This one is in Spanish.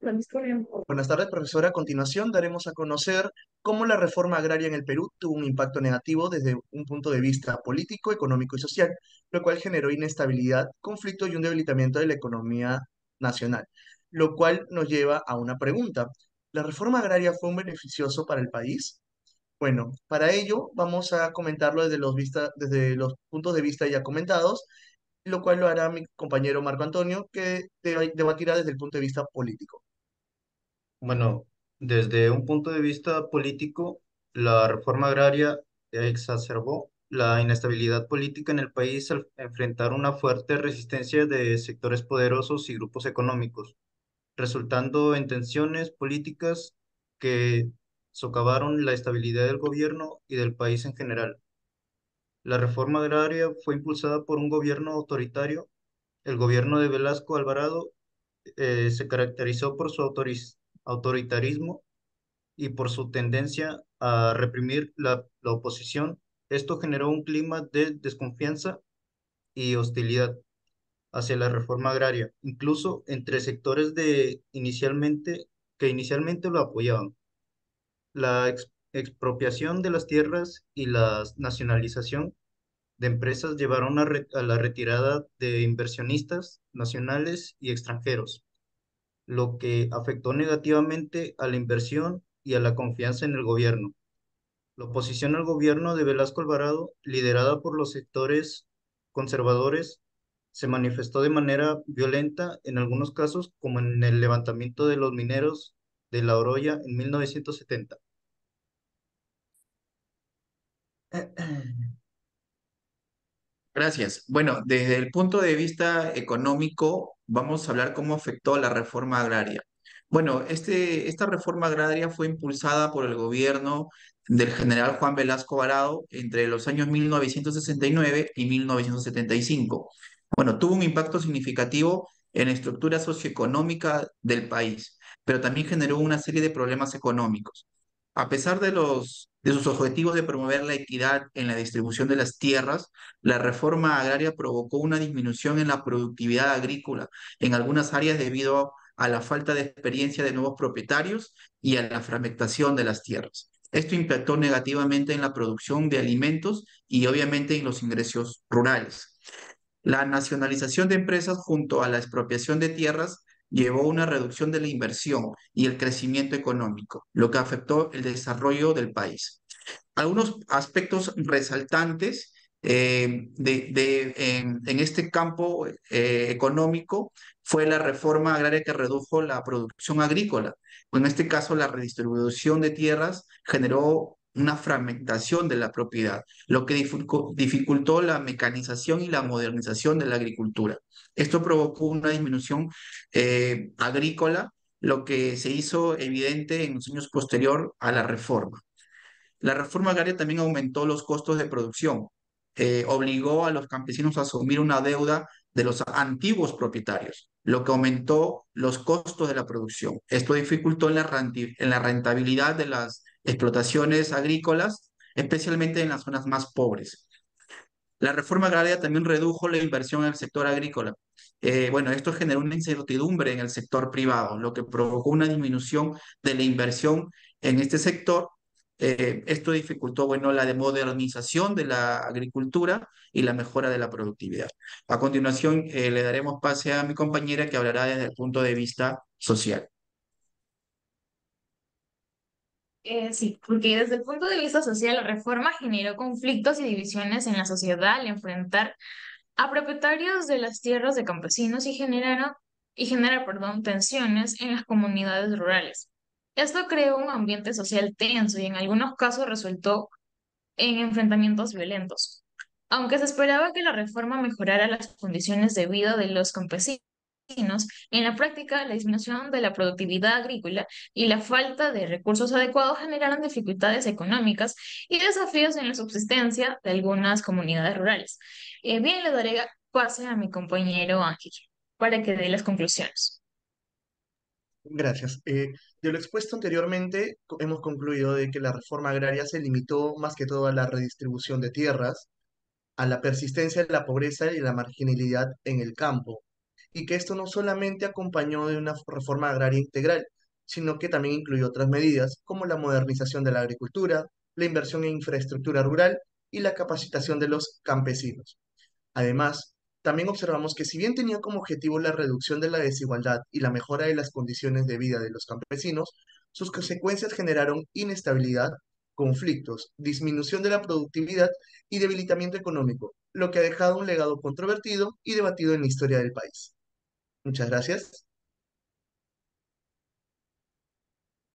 Buenas tardes, profesora. A continuación daremos a conocer cómo la reforma agraria en el Perú tuvo un impacto negativo desde un punto de vista político, económico y social, lo cual generó inestabilidad, conflicto y un debilitamiento de la economía nacional, lo cual nos lleva a una pregunta. ¿La reforma agraria fue un beneficioso para el país? Bueno, para ello vamos a comentarlo desde los puntos de vista ya comentados, lo cual lo hará mi compañero Marco Antonio, que debatirá desde el punto de vista político. Bueno, desde un punto de vista político, la reforma agraria exacerbó la inestabilidad política en el país al enfrentar una fuerte resistencia de sectores poderosos y grupos económicos, resultando en tensiones políticas que socavaron la estabilidad del gobierno y del país en general. La reforma agraria fue impulsada por un gobierno autoritario. El gobierno de Velasco Alvarado se caracterizó por su autoritarismo y por su tendencia a reprimir la oposición. Esto generó un clima de desconfianza y hostilidad hacia la reforma agraria, incluso entre sectores que inicialmente lo apoyaban. La expropiación de las tierras y la nacionalización de empresas llevaron a la retirada de inversionistas nacionales y extranjeros, lo que afectó negativamente a la inversión y a la confianza en el gobierno. La oposición al gobierno de Velasco Alvarado, liderada por los sectores conservadores, se manifestó de manera violenta en algunos casos, como en el levantamiento de los mineros de La Oroya en 1970. Gracias. Bueno, desde el punto de vista económico, vamos a hablar cómo afectó la reforma agraria. Bueno, esta reforma agraria fue impulsada por el gobierno del general Juan Velasco Alvarado entre los años 1969 y 1975. Bueno, tuvo un impacto significativo en la estructura socioeconómica del país, pero también generó una serie de problemas económicos. A pesar de sus objetivos de promover la equidad en la distribución de las tierras, la reforma agraria provocó una disminución en la productividad agrícola en algunas áreas debido a la falta de experiencia de nuevos propietarios y a la fragmentación de las tierras. Esto impactó negativamente en la producción de alimentos y obviamente en los ingresos rurales. La nacionalización de empresas junto a la expropiación de tierras llevó a una reducción de la inversión y el crecimiento económico, lo que afectó el desarrollo del país. Algunos aspectos resaltantes en este campo económico fue la reforma agraria que redujo la producción agrícola. En este caso, la redistribución de tierras generó una fragmentación de la propiedad, lo que dificultó la mecanización y la modernización de la agricultura. Esto provocó una disminución agrícola, lo que se hizo evidente en los años posterior a la reforma. La reforma agraria también aumentó los costos de producción, obligó a los campesinos a asumir una deuda de los antiguos propietarios, lo que aumentó los costos de la producción. Esto dificultó en la rentabilidad de las explotaciones agrícolas, especialmente en las zonas más pobres. La reforma agraria también redujo la inversión en el sector agrícola. Bueno, esto generó una incertidumbre en el sector privado, lo que provocó una disminución de la inversión en este sector. Esto dificultó, bueno, la modernización de la agricultura y la mejora de la productividad. A continuación, le daremos pase a mi compañera que hablará desde el punto de vista social. Sí, porque desde el punto de vista social, la reforma generó conflictos y divisiones en la sociedad al enfrentar a propietarios de las tierras de campesinos y genera, tensiones en las comunidades rurales. Esto creó un ambiente social tenso y en algunos casos resultó en enfrentamientos violentos. Aunque se esperaba que la reforma mejorara las condiciones de vida de los campesinos, en la práctica la disminución de la productividad agrícola y la falta de recursos adecuados generaron dificultades económicas y desafíos en la subsistencia de algunas comunidades rurales. Bien, le daré pase a mi compañero Ángel para que dé las conclusiones. Gracias. De lo expuesto anteriormente, hemos concluido de que la reforma agraria se limitó más que todo a la redistribución de tierras, a la persistencia de la pobreza y la marginalidad en el campo. y que esto no solamente acompañó de una reforma agraria integral, sino que también incluyó otras medidas como la modernización de la agricultura, la inversión en infraestructura rural y la capacitación de los campesinos. Además, también observamos que si bien tenía como objetivo la reducción de la desigualdad y la mejora de las condiciones de vida de los campesinos, sus consecuencias generaron inestabilidad, conflictos, disminución de la productividad y debilitamiento económico, lo que ha dejado un legado controvertido y debatido en la historia del país. Muchas gracias.